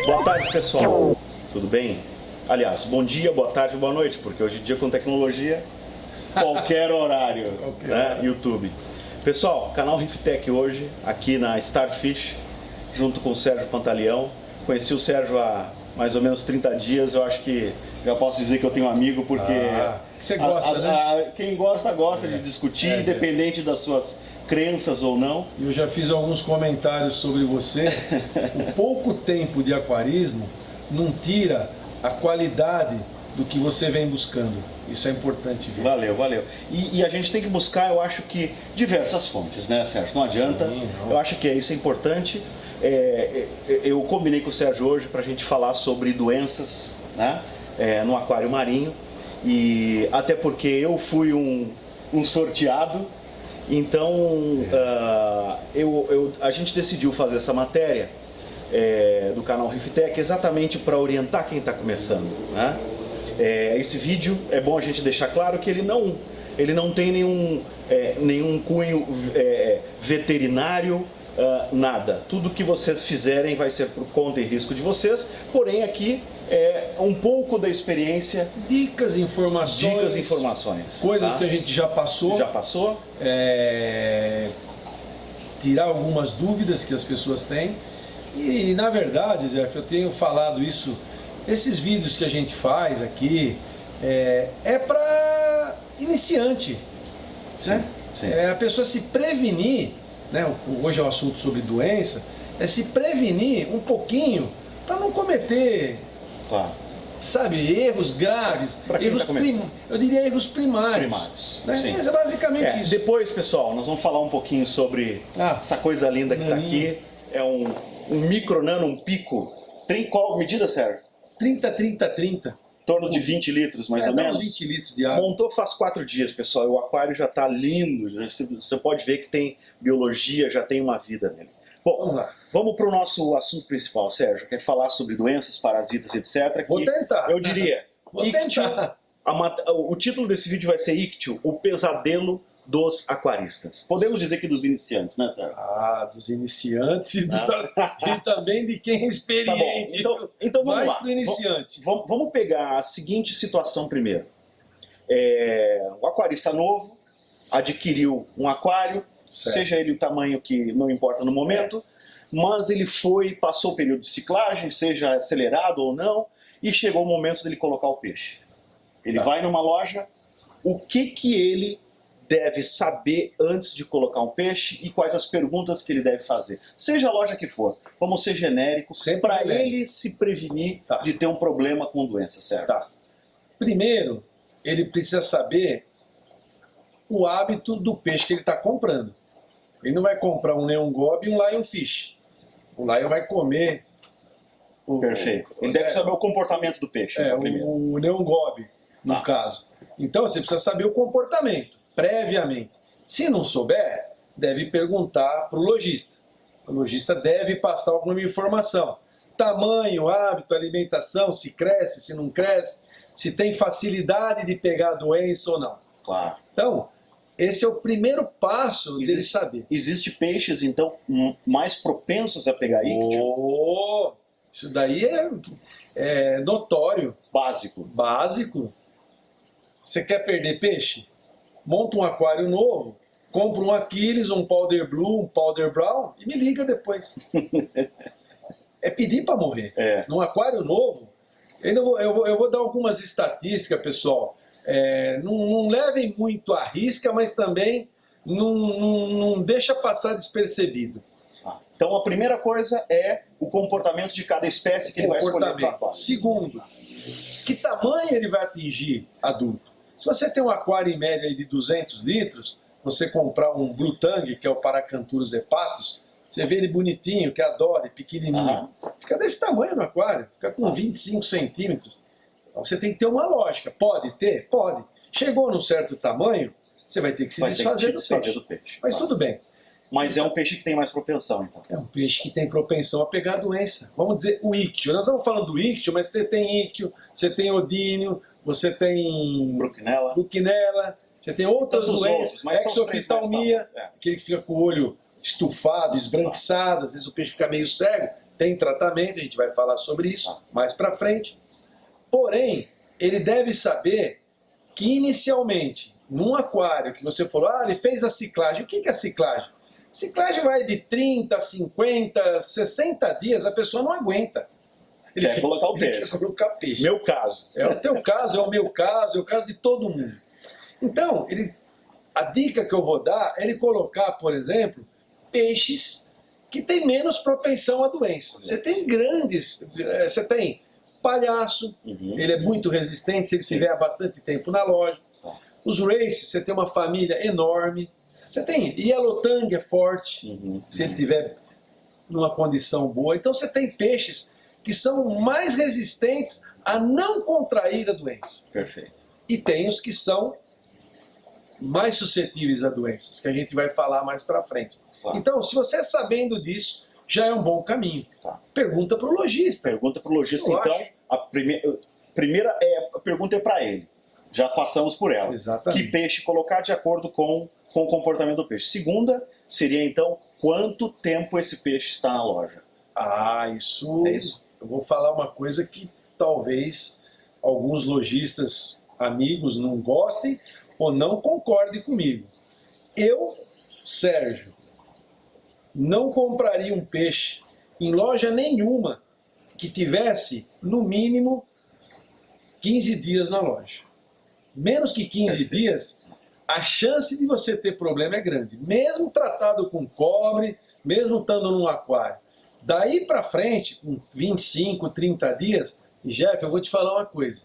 Boa tarde, pessoal. Tudo bem? Aliás, bom dia, boa tarde, boa noite, porque hoje em dia com tecnologia, qualquer horário, né? YouTube. Pessoal, canal Riftec hoje, aqui na Starfish, junto com o Sérgio Pantaleão. Conheci o Sérgio há mais ou menos 30 dias, eu acho que já posso dizer que eu tenho um amigo, porque você gosta, né? Quem gosta de discutir, independente das suas crenças ou não. Eu já fiz alguns comentários sobre você. O pouco tempo de aquarismo não tira a qualidade do que você vem buscando. Isso é importante ver. Valeu. E a gente tem que buscar, eu acho que, diversas fontes, né, Sérgio? Não adianta. Sim, não. Eu acho que isso é importante. Eu combinei com o Sérgio hoje para a gente falar sobre doenças, né, no aquário marinho. E até porque eu fui um sorteado. Então, a gente decidiu fazer essa matéria do canal Riftec exatamente para orientar quem está começando, né? Esse vídeo, é bom a gente deixar claro que ele não tem nenhum cunho veterinário, nada. Tudo que vocês fizerem vai ser por conta e risco de vocês, porém aqui é um pouco da experiência. Dicas, informações. Coisas, tá? Que a gente já passou. Tirar algumas dúvidas que as pessoas têm. E na verdade, Jeff, eu tenho falado isso, esses vídeos que a gente faz aqui, é para iniciante. Sim, né? Sim. A pessoa se prevenir, né? Hoje é um assunto sobre doença, se prevenir um pouquinho para não cometer... Claro. Sabe, erros graves, eu diria erros primários. Né? Sim. É basicamente isso. Depois, pessoal, nós vamos falar um pouquinho sobre essa coisa linda que está aqui. É um micro nano, um pico. Qual medida, Sérgio? 30. Em torno de 20 litros, mais ou menos. 20 litros de água. Montou faz 4 dias, pessoal. E o aquário já está lindo. Você pode ver que tem biologia, já tem uma vida nele. Bom, vamos para o nosso assunto principal, Sérgio. Quer falar sobre doenças, parasitas, etc. Vou tentar. Eu diria, o título desse vídeo vai ser Ictio, o pesadelo dos aquaristas. Podemos dizer que dos iniciantes, né, Sérgio? Dos iniciantes e também de quem é experiente. Tá bom. Então vamos mais lá. Para o iniciante. Vamos pegar a seguinte situação primeiro. O aquarista novo adquiriu um aquário, certo. Seja ele o tamanho que não importa no momento, mas ele passou o período de ciclagem, seja acelerado ou não, e chegou o momento dele colocar o peixe. Ele vai numa loja, o que ele deve saber antes de colocar um peixe e quais as perguntas que ele deve fazer. Seja a loja que for, vamos ser genéricos, para ele se prevenir de ter um problema com doença, certo? Primeiro, ele precisa saber o hábito do peixe que ele está comprando. Ele não vai comprar um Neon Goby e um Lionfish. O Lion vai comer... Perfeito. Ele deve saber o comportamento do peixe. O Neon Goby, no caso. Então você precisa saber o comportamento, previamente. Se não souber, deve perguntar para o lojista. O lojista deve passar alguma informação. Tamanho, hábito, alimentação, se cresce, se não cresce, se tem facilidade de pegar a doença ou não. Claro. Então, esse é o primeiro passo dele saber. Existem peixes, então, mais propensos a pegar ictio? Isso daí é notório. Básico. Você quer perder peixe? Monta um aquário novo, compra um Achilles, um Powder Blue, um Powder Brown e me liga depois. É pedir para morrer. Num aquário novo, eu vou dar algumas estatísticas, pessoal. Não levem muito à risca, mas também não deixa passar despercebido. Então a primeira coisa é o comportamento de cada espécie que ele vai escolher para o aquário. Segundo, que tamanho ele vai atingir adulto? Se você tem um aquário em média de 200 litros, você comprar um Blue Tang, que é o Paracanthurus hepatus, você vê ele bonitinho, que adora, pequenininho. Fica desse tamanho no aquário, fica com 25 centímetros. Então você tem que ter uma lógica. Pode ter? Pode. Chegou num certo tamanho, você vai ter que se desfazer do peixe. Mas tudo bem. Mas é um peixe que tem mais propensão, então. É um peixe que tem propensão a pegar a doença. Vamos dizer o íctio. Nós estamos falando do íctio, mas você tem íctio, você tem odínio, você tem bruquinela, você tem outras doenças, exoftalmia, aquele que fica com o olho estufado, esbranquiçado, às vezes o peixe fica meio cego. tem tratamento, a gente vai falar sobre isso mais para frente. Porém, ele deve saber que inicialmente, num aquário que você falou, ele fez a ciclagem. O que é a ciclagem? Ciclagem vai de 30, 50, 60 dias, a pessoa não aguenta. Ele quer colocar o peixe. Quer colocar peixe. Meu caso. É o teu caso, é o meu caso, é o caso de todo mundo. Então, a dica que eu vou dar é ele colocar, por exemplo, peixes que têm menos propensão à doença. Você tem grandes, você tem palhaço, ele é muito resistente se ele estiver há bastante tempo na loja. Os races, você tem uma família enorme. Você tem yellow tang, é forte, se ele estiver numa condição boa. Então você tem peixes que são mais resistentes a não contrair a doença. Perfeito. E tem os que são mais suscetíveis a doenças, que a gente vai falar mais para frente. Claro. Então, se você sabendo disso, já é um bom caminho. Tá. Pergunta para o lojista. Pergunta para o lojista, então. A primeira pergunta é para ele. Já façamos por ela. Exatamente. Que peixe colocar de acordo com o comportamento do peixe. Segunda seria, então, quanto tempo esse peixe está na loja. Isso. É isso. Eu vou falar uma coisa que talvez alguns lojistas amigos não gostem ou não concordem comigo. Eu, Sérgio, não compraria um peixe em loja nenhuma que tivesse, no mínimo, 15 dias na loja. Menos que 15 dias, a chance de você ter problema é grande. Mesmo tratado com cobre, mesmo estando num aquário. Daí para frente, com 25, 30 dias, e Jeff, eu vou te falar uma coisa.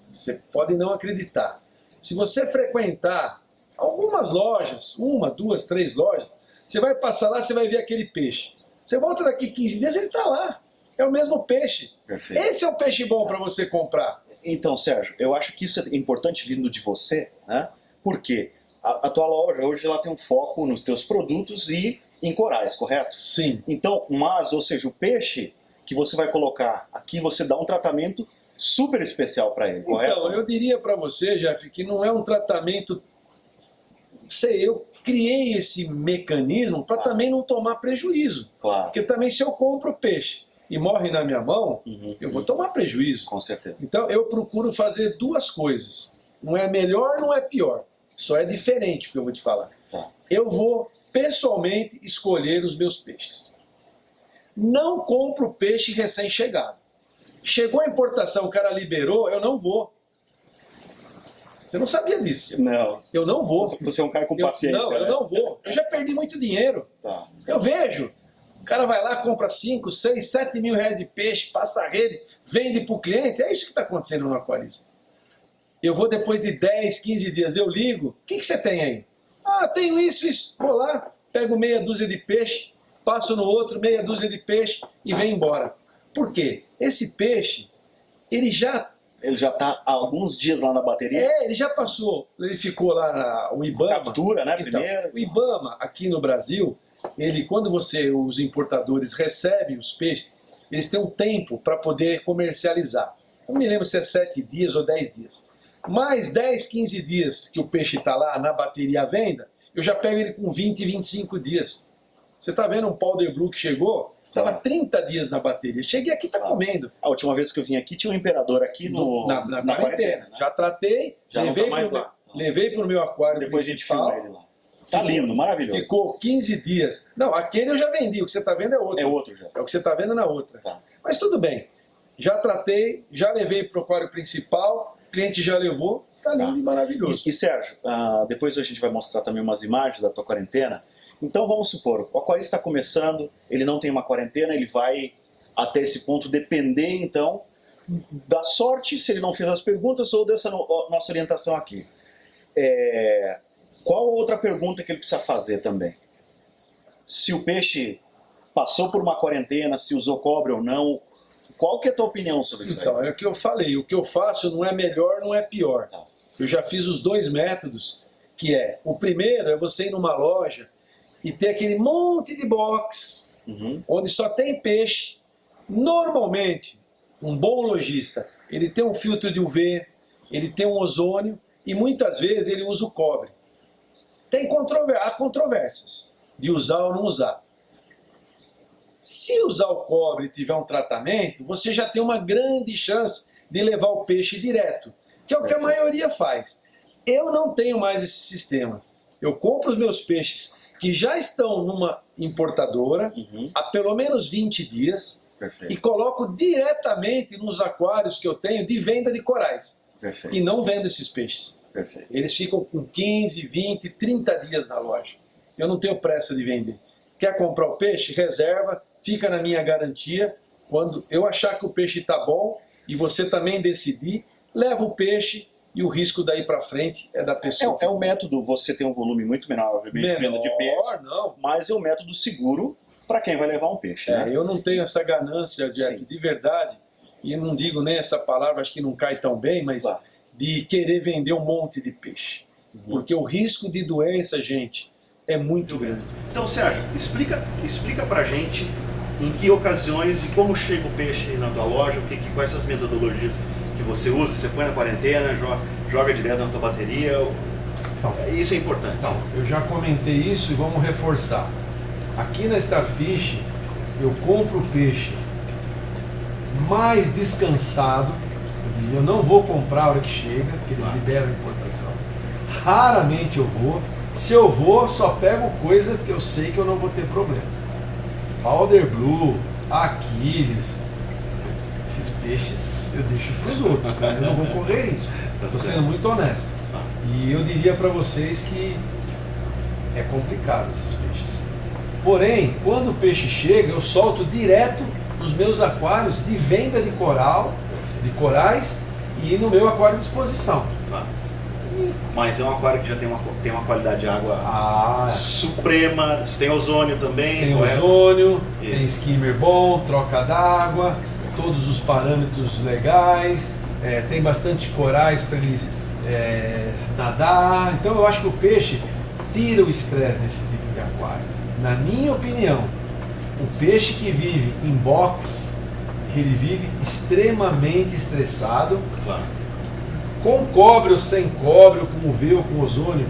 Você pode não acreditar. Se você frequentar algumas lojas, 1, 2, 3 lojas, você vai passar lá, você vai ver aquele peixe. Você volta daqui 15 dias, ele está lá. É o mesmo peixe. Perfeito. Esse é o peixe bom para você comprar. Então, Sérgio, eu acho que isso é importante vindo de você, né? Porque a tua loja hoje ela tem um foco nos teus produtos e em corais, correto? Sim. Então, ou seja, o peixe que você vai colocar aqui, você dá um tratamento super especial para ele, correto? Então, eu diria para você, Jeff, que não é um tratamento... eu criei esse mecanismo para também não tomar prejuízo. Claro. Porque também se eu compro peixe e morre na minha mão, eu vou tomar prejuízo. Com certeza. Então eu procuro fazer duas coisas. Não é melhor, não é pior. Só é diferente o que eu vou te falar. Tá. Eu vou pessoalmente escolher os meus peixes. Não compro peixe recém-chegado. Chegou a importação, o cara liberou, eu não vou. Você não sabia disso? Não. Eu não vou. Você é um cara com paciência. Não, eu não vou. Eu já perdi muito dinheiro. Tá. Eu vejo. O cara vai lá, compra 5, 6, 7 mil reais de peixe, passa a rede, vende para o cliente. É isso que está acontecendo no aquarismo. Eu vou depois de 10, 15 dias, eu ligo. O que você tem aí? Tenho isso. Vou lá, pego meia dúzia de peixe, passo no outro, meia dúzia de peixe e venho embora. Por quê? Esse peixe, ele já está há alguns dias lá na bateria? Ele já passou. Ele ficou lá no IBAMA. Captura, né, então, primeiro? O IBAMA, aqui no Brasil, quando os importadores recebem os peixes, eles têm um tempo para poder comercializar. Eu não me lembro se é 7 dias ou 10 dias. Mais 10, 15 dias que o peixe está lá na bateria à venda, eu já pego ele com 20, 25 dias. Você está vendo um powder blue que chegou? Estava 30 dias na bateria. Cheguei aqui, está comendo. A última vez que eu vim aqui, tinha um imperador aqui na quarentena. Né? Já tratei, já levei para o meu aquário depois principal. A gente filma ele lá. Tá lindo, maravilhoso. Ficou 15 dias. Não, aquele eu já vendi. O que você está vendo é outro. É outro já. É o que você está vendo na outra. Tá. Mas tudo bem. Já tratei, já levei para o aquário principal, o cliente já levou. Tá lindo e maravilhoso. E Sérgio, depois a gente vai mostrar também umas imagens da tua quarentena. Então vamos supor, o aquarista está começando, ele não tem uma quarentena, ele vai até esse ponto depender então da sorte, se ele não fez as perguntas, ou dessa nossa orientação aqui. Qual outra pergunta que ele precisa fazer também? Se o peixe passou por uma quarentena, se usou cobre ou não, qual que é a tua opinião sobre isso? Então, é o que eu falei, o que eu faço não é melhor, não é pior. Tá. Eu já fiz os dois métodos, que o primeiro é você ir numa loja e ter aquele monte de box, onde só tem peixe. Normalmente, um bom lojista, ele tem um filtro de UV, ele tem um ozônio e muitas vezes ele usa o cobre. Há controvérsias de usar ou não usar. Se usar o cobre e tiver um tratamento, você já tem uma grande chance de levar o peixe direto, que é o que a maioria faz. Eu não tenho mais esse sistema. Eu compro os meus peixes que já estão numa importadora há pelo menos 20 dias e coloco diretamente nos aquários que eu tenho de venda de corais. E não vendo esses peixes. Eles ficam com 15, 20, 30 dias na loja. Eu não tenho pressa de vender. Quer comprar o peixe? Reserva, fica na minha garantia. Quando eu achar que o peixe está bom e você também decidir, leva o peixe e o risco daí para frente é da pessoa. É um método, você tem um volume muito menor, obviamente, de venda de peixe, não. Mas é um método seguro para quem vai levar um peixe. Né? Eu não tenho essa ganância, Jeff, de verdade, e não digo nem essa palavra, acho que não cai tão bem, mas de querer vender um monte de peixe. Porque o risco de doença, gente, é muito grande. Então, Sérgio, explica pra gente em que ocasiões e como chega o peixe na tua loja, quais são as metodologias que você usa, você põe na quarentena, joga direto na tua bateria, isso é importante. Então, eu já comentei isso e vamos reforçar. Aqui na Starfish, eu compro o peixe mais descansado, eu não vou comprar a hora que chega, porque eles liberam a importação. Raramente eu vou, se eu vou, só pego coisa que eu sei que eu não vou ter problema. Powder Blue, Aquiles, esses peixes eu deixo para os outros, eu não vou correr isso. Estou sendo muito honesto. E eu diria para vocês que é complicado esses peixes. Porém, quando o peixe chega, eu solto direto nos meus aquários de venda de corais e no meu aquário de exposição. Mas é um aquário que já tem uma qualidade de água suprema, tem ozônio também. Tem ozônio, tem skimmer bom, troca d'água, todos os parâmetros legais, tem bastante corais para eles nadar. Então eu acho que o peixe tira o estresse desse tipo de aquário. Na minha opinião, o peixe que vive em box, ele vive extremamente estressado, com cobre ou sem cobre, ou com UV ou com ozônio,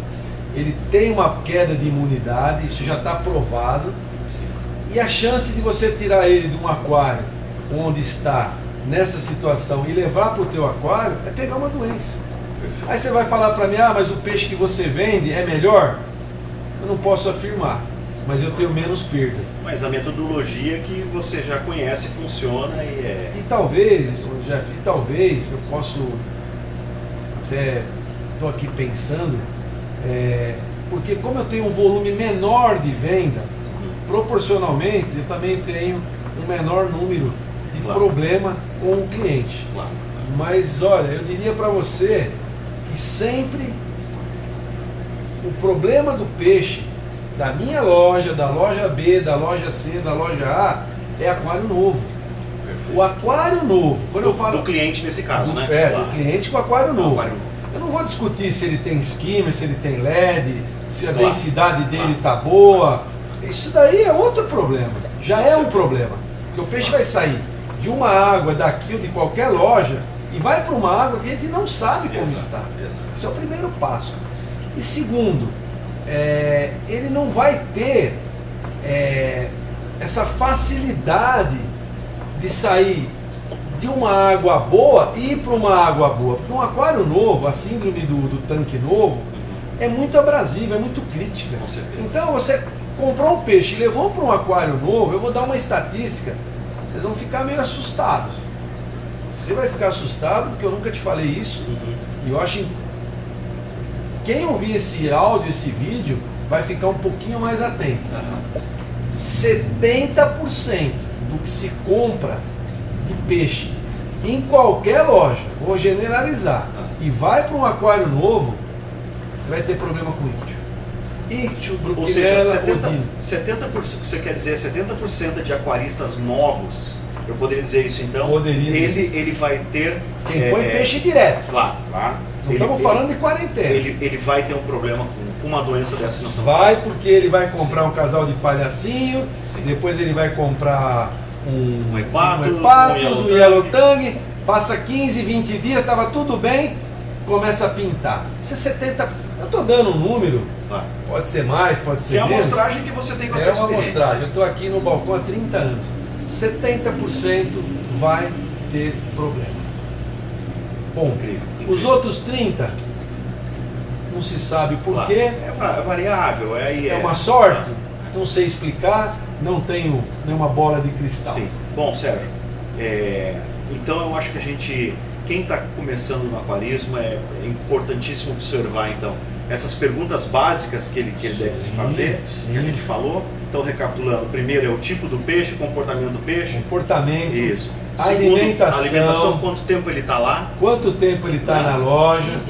ele tem uma queda de imunidade, isso já está provado. E a chance de você tirar ele de um aquário onde está nessa situação e levar para o teu aquário é pegar uma doença. Aí você vai falar para mim, mas o peixe que você vende é melhor? Eu não posso afirmar, mas eu tenho menos perda. Mas a metodologia que você já conhece funciona E talvez, Jeff, eu posso, até estou aqui pensando, porque como eu tenho um volume menor de venda, proporcionalmente eu também tenho um menor número de problema com o cliente. Mas olha, eu diria para você que sempre o problema do peixe da minha loja, da loja B, da loja C, da loja A, é aquário novo. O aquário novo, quando eu falo... Do cliente nesse caso, né? Do cliente com aquário novo. Eu não vou discutir se ele tem skimmer, se ele tem LED, se a densidade dele está boa. Isso daí é outro problema. Já é um problema. Porque o peixe vai sair de uma água daqui ou de qualquer loja e vai para uma água que a gente não sabe como está. Esse é o primeiro passo. E segundo, ele não vai ter essa facilidade de sair de uma água boa e ir para uma água boa. Porque um aquário novo, a síndrome do tanque novo, é muito abrasiva, é muito crítica. Então você comprou um peixe e levou para um aquário novo, eu vou dar uma estatística, vocês vão ficar meio assustados. Você vai ficar assustado porque eu nunca te falei isso. E eu acho quem ouvir esse áudio, esse vídeo, vai ficar um pouquinho mais atento. 70% do que se compra de peixe em qualquer loja, vou generalizar, e vai para um aquário novo, você vai ter problema com ictio, ou seja, 70%, você quer dizer 70% de aquaristas novos, eu poderia dizer isso então, ele vai ter... Quem põe peixe direto. Lá. Não estamos falando de quarentena. Ele vai ter um problema com uma doença dessa noção. Vai, porque ele vai comprar um casal de palhacinho, depois ele vai comprar um hepatos, um yellow tang, passa 15, 20 dias, estava tudo bem, começa a pintar. Isso é Eu estou dando um número, Tá. pode ser mais, pode ser Que é a menos. amostragem que você tem com a É tua uma experiência. amostragem. Eu estou aqui no balcão há 30 anos. 70% vai ter problema. Bom, Incrível. os outros 30% não se sabe por Claro. quê. É variável, É uma sorte, não sei explicar, não tenho nenhuma bola de cristal. Sim. Bom, Sérgio, então eu acho que quem está começando no aquarismo, é importantíssimo observar então essas perguntas básicas que ele deve se fazer, sim. que a gente falou. Então, recapitulando, primeiro é o tipo do peixe, o comportamento do peixe. Comportamento, Isso. alimentação, alimentação, quanto tempo ele está lá. quanto tempo ele está Né? na loja.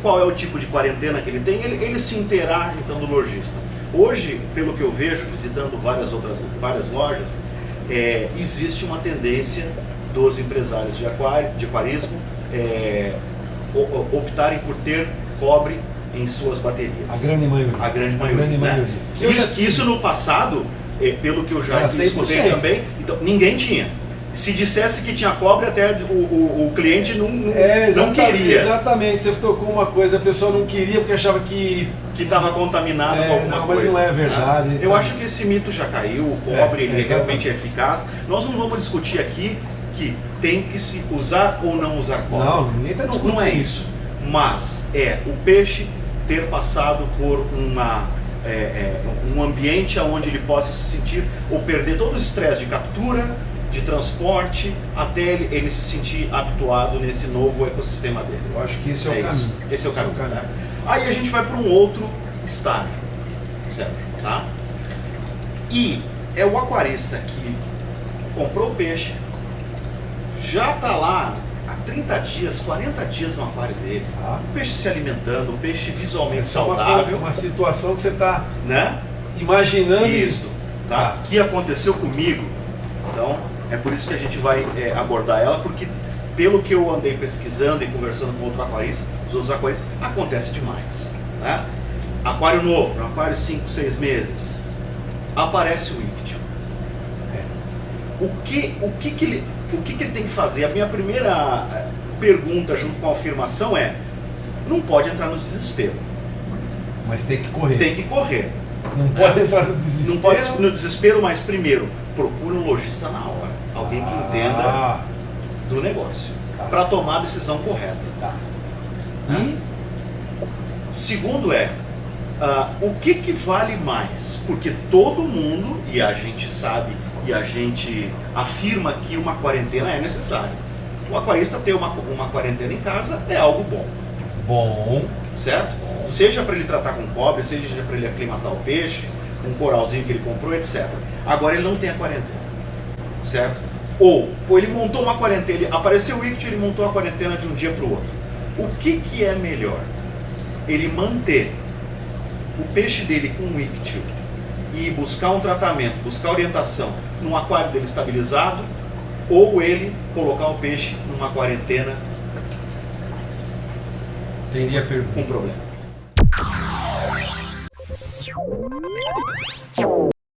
Qual é o tipo de quarentena que ele tem, ele se inteirar então do lojista. Hoje, pelo que eu vejo, visitando várias lojas, existe uma tendência dos empresários de aquarismo optarem por ter cobre em suas baterias. A grande maioria. A grande maioria. Né? Isso no passado, pelo que eu já Era escutei 100%. também, então, ninguém tinha. Se dissesse que tinha cobre, até o cliente não queria. Exatamente, você tocou uma coisa, a pessoa não queria porque achava que estava contaminado com alguma não, coisa. mas não é verdade. Né? Eu acho que esse mito já caiu, o cobre ele realmente é eficaz. Nós não vamos discutir aqui que tem que se usar ou não usar cobre. Não, ninguém está discutindo. Não é isso. Mas o peixe ter passado por um ambiente onde ele possa se sentir ou perder todo o estresse de captura, de transporte, até ele se sentir habituado nesse novo ecossistema dele. Eu acho que esse é o caminho. Esse é o caminho. Né? Aí a gente vai para um outro estágio, certo? Tá? E é o aquarista que comprou o peixe, já está lá há 30 dias, 40 dias no aquário dele, o peixe se alimentando, o peixe visualmente saudável. Uma situação que você está, né? Imaginando isso, tá? Que aconteceu comigo. Então, é por isso que a gente vai abordar ela, porque pelo que eu andei pesquisando e conversando com os outros aquaristas, acontece demais. Né? Aquário novo, um aquário 5, 6 meses, aparece o íctio. O que ele tem que fazer? A minha primeira pergunta junto com a afirmação não pode entrar no desespero. Mas tem que correr. Tem que correr. Não pode entrar no desespero. Não pode no desespero, mas primeiro, procura um lojista na hora. Alguém que entenda do negócio. Para tomar a decisão correta. E segundo o que vale mais? Porque todo mundo, e a gente sabe, e a gente afirma que uma quarentena é necessária. O aquarista ter uma quarentena em casa é algo bom. Bom. Certo? Seja para ele tratar com cobre, seja para ele aclimatar o peixe, um coralzinho que ele comprou, etc. Agora ele não tem a quarentena. Certo? Ou ele montou uma quarentena, apareceu o íctio, ele montou a quarentena de um dia para o outro. O que é melhor? Ele manter o peixe dele com o íctio e buscar um tratamento, buscar orientação num aquário dele estabilizado, ou ele colocar o peixe numa quarentena Entendi a pergunta. com problema.